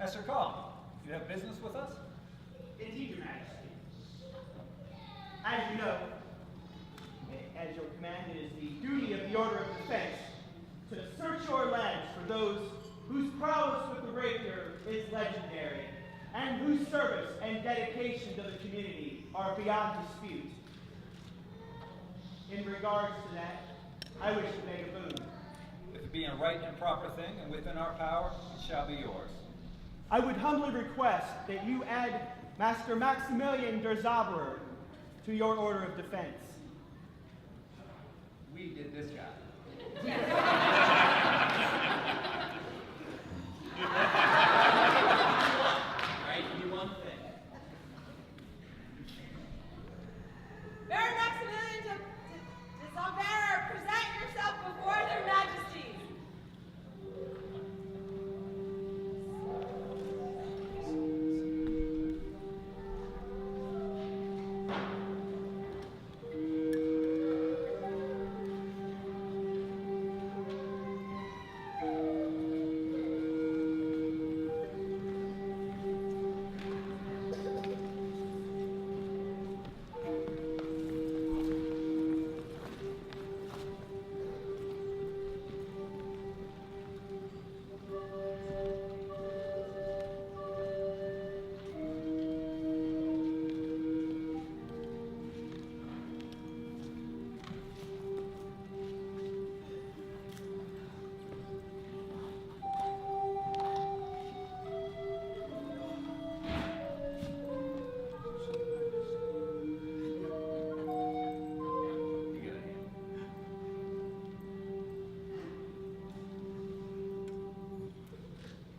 Master Calm, do you have business with us? Indeed, Your Majesty. As you know, as your command, it is the duty of the Order of Defense to search your lands for those whose prowess with the rapier is legendary, and whose service and dedication to the community are beyond dispute. In regards to that, I wish to make a boon. If it be a right and proper thing and within our power, it shall be yours. I would humbly request that you add Master Maximilian der Zauberer to your Order of Defense. We did this job. Right, you one thing. Baron Maximilian de Zauberer, present yourself before their majesties.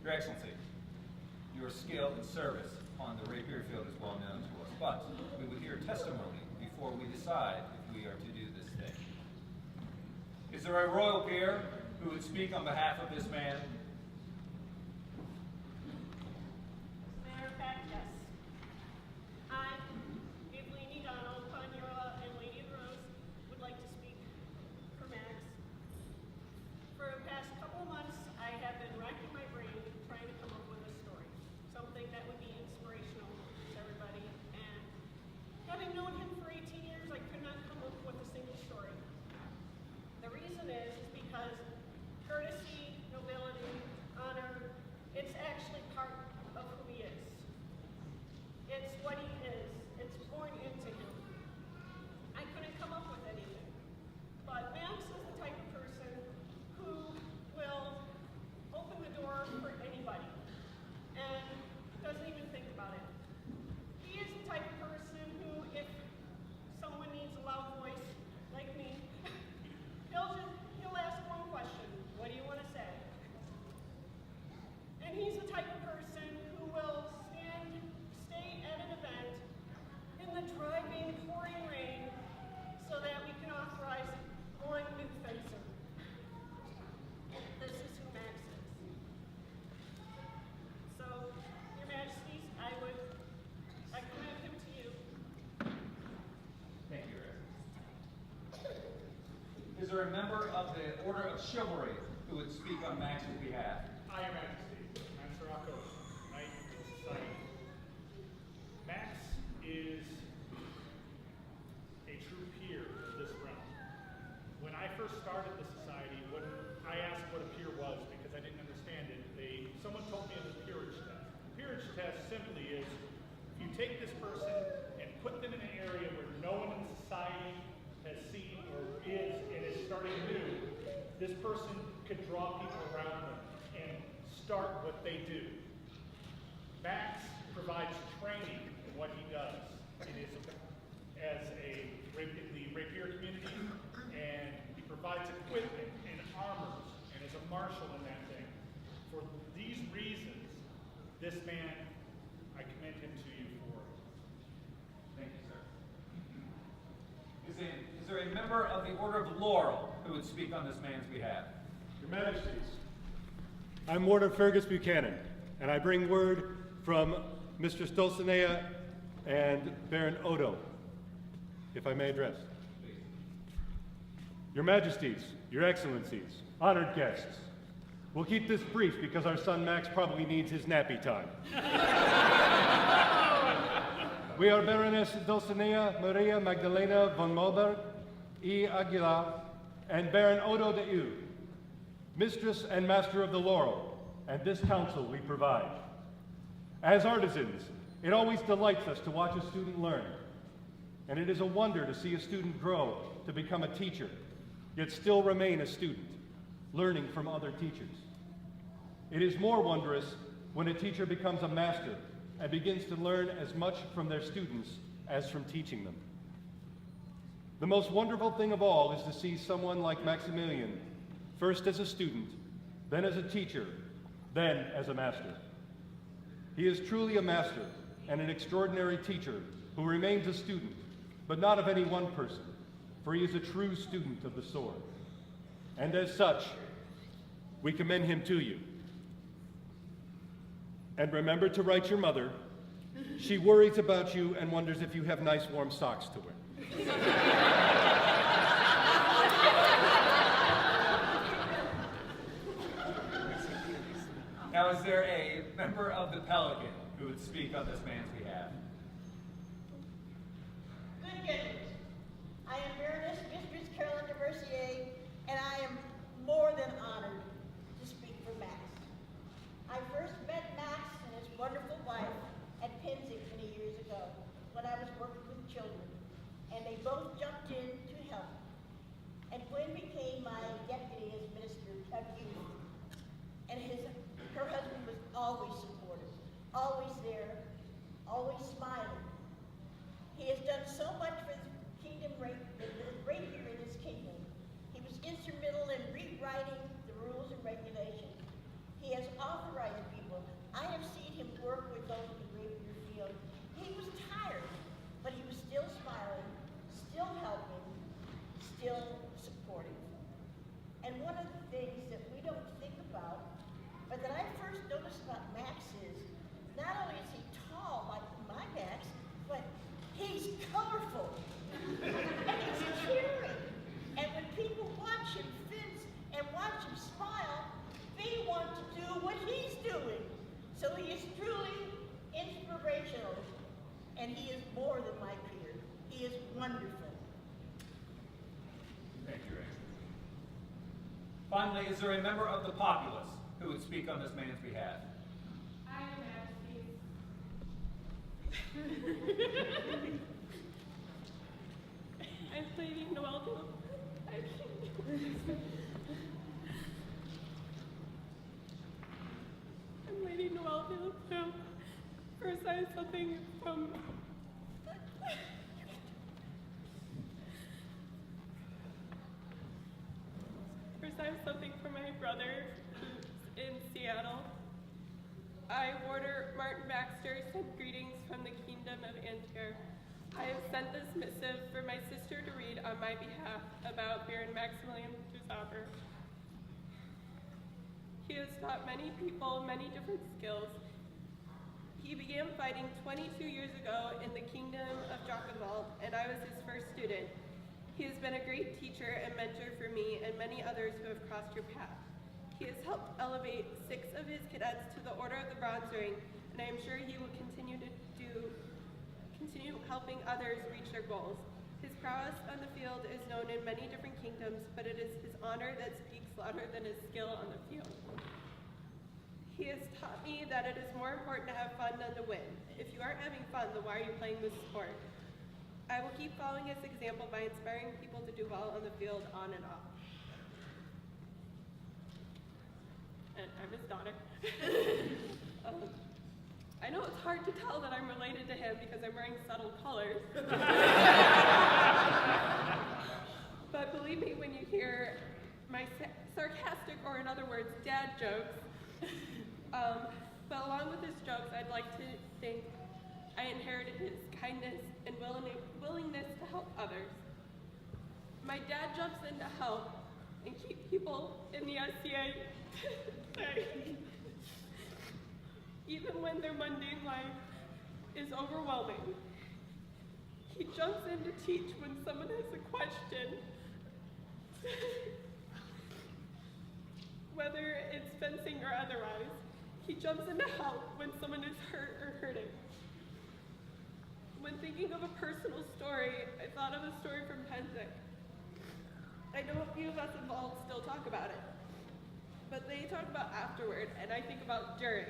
Your Excellency, your skill and service on the rapier field is well known to us, but we would hear testimony before we decide if we are to do this thing. Is there a royal peer who would speak on behalf of this man? Matter of fact, yes. I, Evelyn Donald, Ponyola, and Lady of the Rose, would like to speak for Max. For the past couple of months, I have been racking my brain trying to come up with a story, something that would be inspirational to everybody. And having known him for 18 years, I could not come up with a single story. The reason is because courtesy, nobility, honor, it's actually part of who he is. It's what he is. It's born into him. I couldn't come up with anything. But Max is the type of person who will open the door for anybody and doesn't even think about it. He is the type of person who, if someone needs a loud voice like me, he'll ask one question: what do you want to say? And he's the type of person who will stay at an event in the driving, pouring rain so that we can authorize one new fencer. This is who Max is. So, Your Majesties, I commend him to you. Thank you, Your Excellency. Is there a member of the Order of Chivalry who would speak on Max's behalf? I, Your Majesty, Master Rocco, Knight of the Society. Max is a true peer of this realm. When I first started the society, when I asked what a peer was because I didn't understand it, someone told me it was a peerage test. The peerage test simply is if you take this person and put them in an area where no one in society has seen or is and is starting new, this person could draw people around them and start what they do. Max provides training in what he does. It is as the rapier community, and he provides equipment and armors, and is a marshal in that thing. For these reasons, this man, I commend him to you for. Thank you, sir. Is there a member of the Order of Laurel who would speak on this man's behalf? Your Majesties, I'm Warden Fergus Buchanan, and I bring word from Mistress Dulcinea and Baron Odo, if I may address. Your Majesties, Your Excellencies, honored guests, We'll keep this brief because our son Max probably needs his nappy time. We are Baroness Dulcinea Maria Magdalena von Moberg y Aguilar and Baron Odo de Eu, Mistress and Master of the Laurel, and this counsel we provide. As artisans, it always delights us to watch a student learn, and it is a wonder to see a student grow to become a teacher, yet still remain a student, learning from other teachers. It is more wondrous when a teacher becomes a master and begins to learn as much from their students as from teaching them. The most wonderful thing of all is to see someone like Maximilian, first as a student, then as a teacher, then as a master. He is truly a master and an extraordinary teacher who remains a student, but not of any one person, for he is a true student of the sword. And as such, we commend him to you. And remember to write your mother. She worries about you and wonders if you have nice warm socks to wear. Now, is there a member of the Pelican who would speak on this man's behalf? Good evening. I am Baroness Mistress Caroline de Mercier, and I am more than honored to speak for Max. I first met Max and his wonderful wife at Penzing many years ago when I was working with children, and they both jumped in to help. And Gwen became my deputy as Minister of Youth, and her husband was always supportive, always there, always smiling. He has done so much for the kingdom right here in this kingdom. He was instrumental in rewriting the rules and regulations. He has authorized people. I have seen him work with those in the rapier field. He was tired, but he was still smiling, still helping, still supporting. And one of the things that we don't think about, but that I first noticed about Max is, not only is he tall like my Max, but he's colorful. And he's cheery. And when people watch him fence and watch him smile, they want to do what he's doing. So he is truly inspirational. And he is more than my peer. He is wonderful. Thank you, Ray. Finally, is there a member of the populace who would speak on this man's behalf? I am Majesty. I'm Lady Noel. I'm Lady Noel Philip. First, I have something from. First, I have something from my brother who's in Seattle. I, Warder Martin Baxter, send greetings from the Kingdom of Antier. I have sent this missive for my sister to read on my behalf about Baron Maximilian de Zauberer. He has taught many people many different skills. He began fighting 22 years ago in the Kingdom of Jacquemont, and I was his first student. He has been a great teacher and mentor for me and many others who have crossed your path. He has helped elevate 6 of his cadets to the Order of the Bronze Ring, and I am sure he will continue helping others reach their goals. His prowess on the field is known in many different kingdoms, but it is his honor that speaks louder than his skill on the field. He has taught me that it is more important to have fun than to win. If you aren't having fun, then why are you playing this sport? I will keep following his example by inspiring people to do well on the field, on and off. And I'm his daughter. I know it's hard to tell that I'm related to him because I'm wearing subtle colors. But believe me when you hear my sarcastic, or in other words, dad jokes. But along with his jokes, I'd like to think I inherited his kindness and willingness to help others. My dad jumps in to help and keep people in the SCA safe. Even when their mundane life is overwhelming. He jumps in to teach when someone has a question. Whether it's fencing or otherwise, he jumps in to help when someone is hurt or hurting. When thinking of a personal story, I thought of a story from Pensick. I know a few of us involved still talk about it, but they talk about afterward, and I think about during.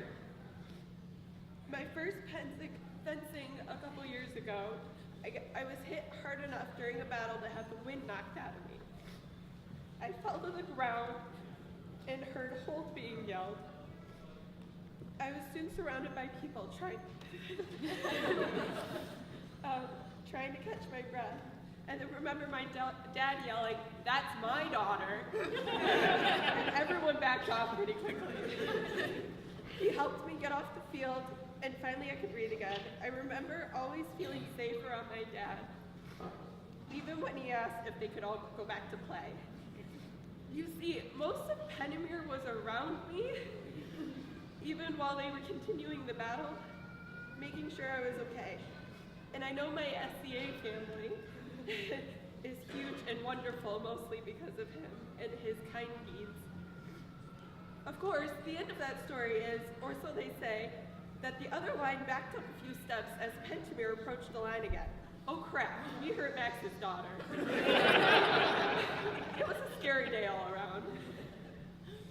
My first fencing a couple years ago, I was hit hard enough during a battle to have the wind knocked out of me. I fell to the ground and heard hold being yelled. I was soon surrounded by people trying to catch my breath. And I remember my dad yelling, "That's my daughter." And everyone backed off pretty quickly. He helped me get off the field, and finally I could breathe again. I remember always feeling safe around my dad, even when he asked if they could all go back to play. You see, most of Penimere was around me, even while they were continuing the battle, making sure I was okay. And I know my SCA family is huge and wonderful, mostly because of him and his kind deeds. Of course, the end of that story is, or so they say, that the other line backed up a few steps as Pentimere approached the line again. Oh crap, we hurt Max's daughter. It was a scary day all around.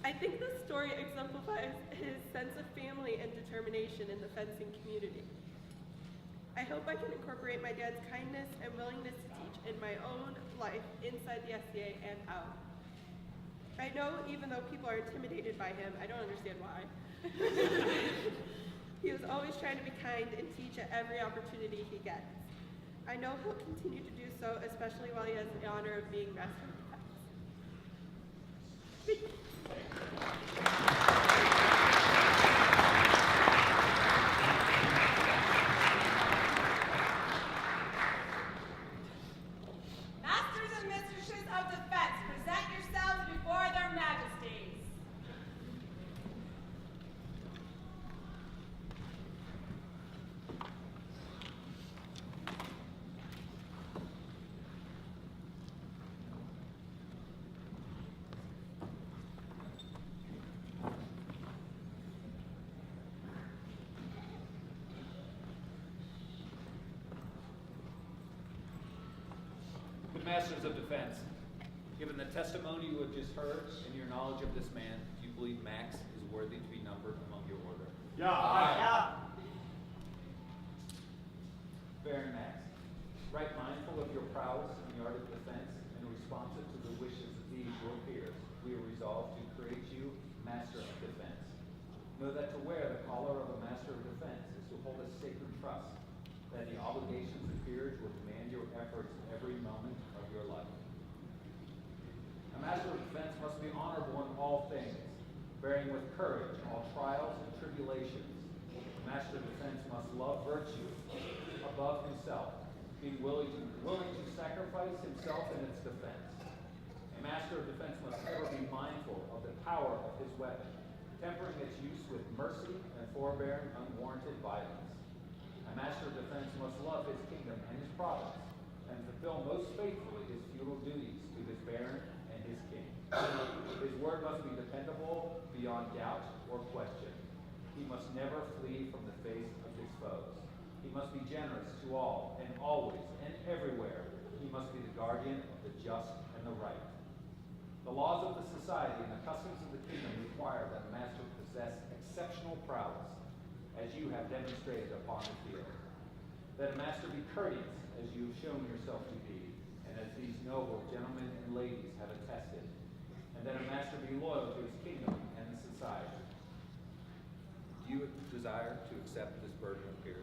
I think this story exemplifies his sense of family and determination in the fencing community. I hope I can incorporate my dad's kindness and willingness to teach in my own life inside the SCA and out. I know even though people are intimidated by him, I don't understand why. He was always trying to be kind and teach at every opportunity he gets. I know he'll continue to do so, especially while he has the honor of being Master of Defense. Masters and mistresses of defense, present yourselves before their majesties. Good Masters of Defense, given the testimony you have just heard and your knowledge of this man, do you believe Max is worthy to be numbered among your order? Yeah. Baron Max, right mindful of your prowess in the art of defense and responsive to the wishes of these your peers, we are resolved to create you Master of Defense. Know that to wear the collar of a Master of Defense is to hold a sacred trust, that the obligations of peerage will demand your efforts every moment of your life. A Master of Defense must be honorable in all things, bearing with courage all trials and tribulations. A Master of Defense must love virtue above himself, being willing to sacrifice himself in its defense. A Master of Defense must ever be mindful of the power of his weapon, tempering its use with mercy and forbearing unwarranted violence. A Master of Defense must love his kingdom and his province, and fulfill most faithfully his feudal duties to his baron and his king. His word must be dependable beyond doubt or question. He must never flee from the face of his foes. He must be generous to all, and always, and everywhere. He must be the guardian of the just and the right. The laws of the society and the customs of the kingdom require that a master possess exceptional prowess, as you have demonstrated upon the field. That a master be courteous, as you have shown yourself to be, and as these noble gentlemen and ladies have attested. And that a master be loyal to his kingdom and the society. Do you desire to accept this burden of peerage?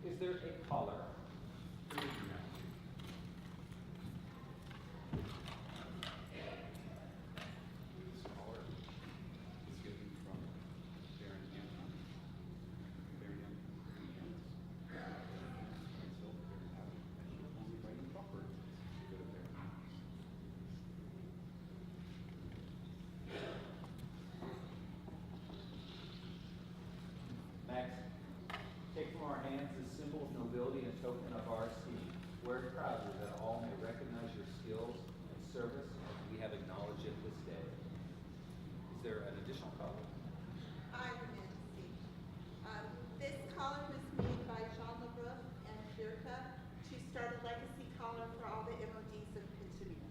Is there a collar? Max, take from our hands this symbol of nobility and token of our esteem. Wear it proudly that all may recognize your skills and service as we have acknowledged it this day. Is there an additional collar? I remain seat. This collar was made by Zauberer and Birka to start a legacy collar for all the MoDs of Pennsylvania.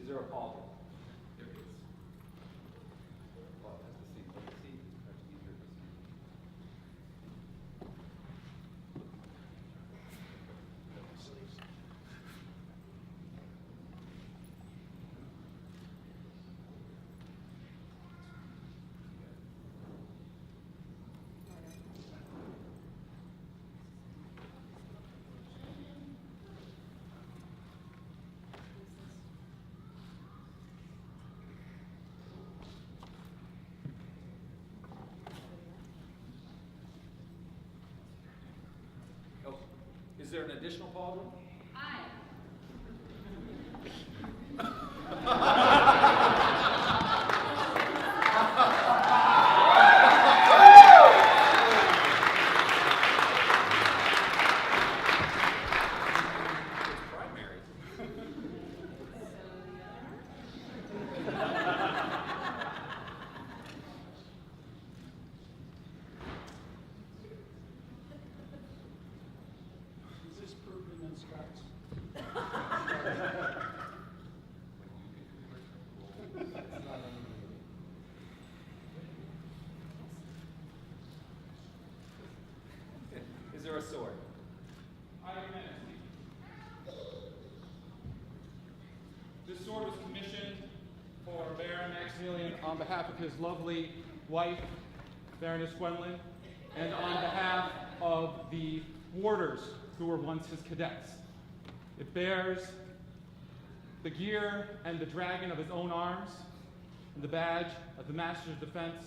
Is there a pauldron? There is. Well, that's the seat. That's the seat. That's easier to see. Oh, is there an additional pauldron? Aye. It's primary. Is this proven in Scots? Is there a sword? I remain. This sword was commissioned for Baron Maximilian on behalf of his lovely wife, Baroness Gwendolyn, and on behalf of the warders who were once his cadets. It bears the gear and the dragon of his own arms, and the badge of the Master's Defense,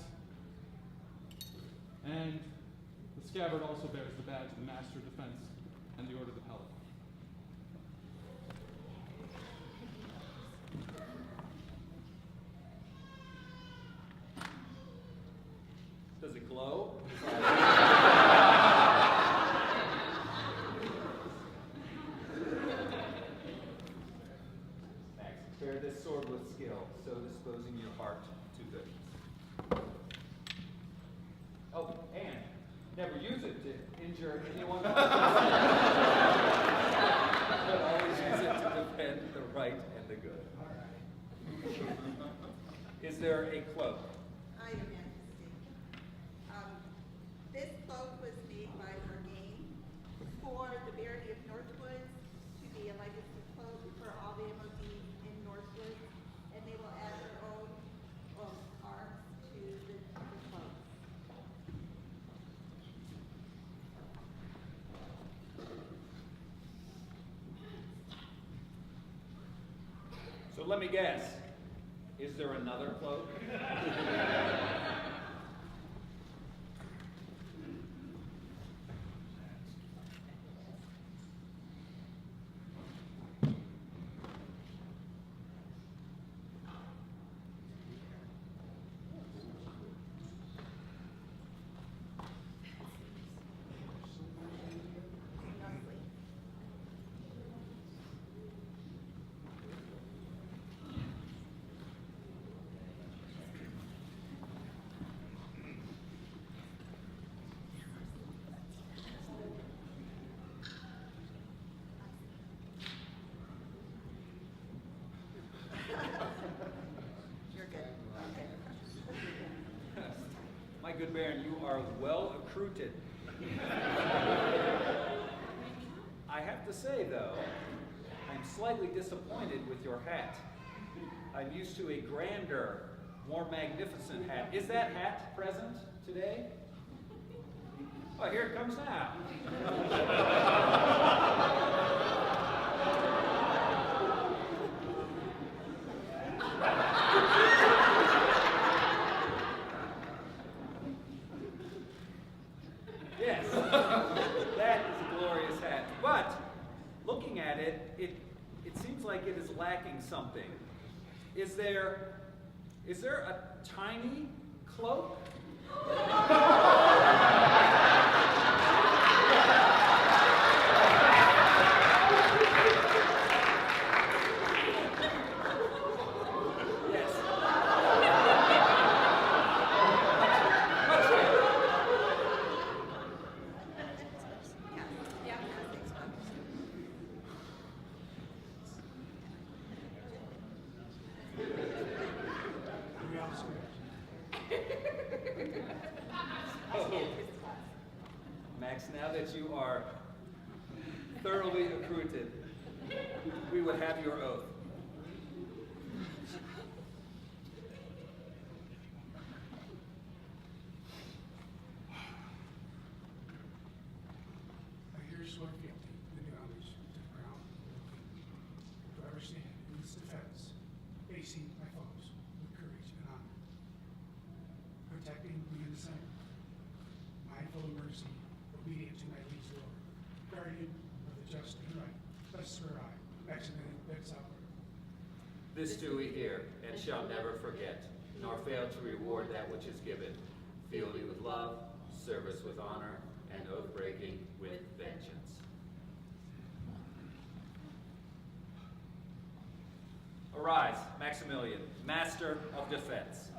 and the scabbard also bears the badge of the Master of Defense and the Order of the Pellet. Does it glow? Max, bear this sword with skill, so disposing your heart to goodness. Oh, and never use it to injure anyone else. But always use it to defend the right and the good. Is there a cloak? I am Majesty. This cloak was made by Orgain for the Barony of Northwoods to be a legacy cloak for all the MoDs in Northwoods, and they will add their own arms to the cloak. So let me guess. Is there another cloak? My good Baron, you are well accruited. I have to say, though, I'm slightly disappointed with your hat. I'm used to a grander, more magnificent hat. Is that hat present today? Oh, here it comes now. Yes, that is a glorious hat. But looking at it, it seems like it is lacking something. Is there a tiny cloak? Yes. Oh. Max, now that you are thoroughly accrued, we would have your oath. I hear swear guilty in the homage to the crown. Do I ever stand in this defense, facing my foes with courage and honor, protecting the innocent, mindful of mercy, obedient to my liege Lord, guardian of the just and right, thus swear I, Maximilian Zauberer. This do we hear, and shall never forget, nor fail to reward that which is given, fealty with love, service with honor, and oath-breaking with vengeance. Arise, Maximilian, Master of Defense.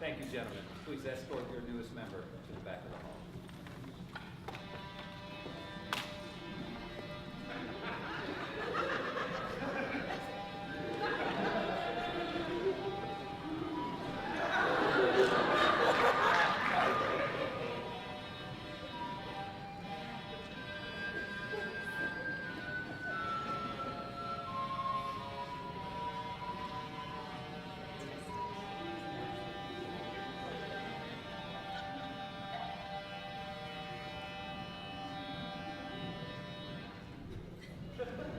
Thank you, gentlemen. Please escort your newest member to the back of the hall.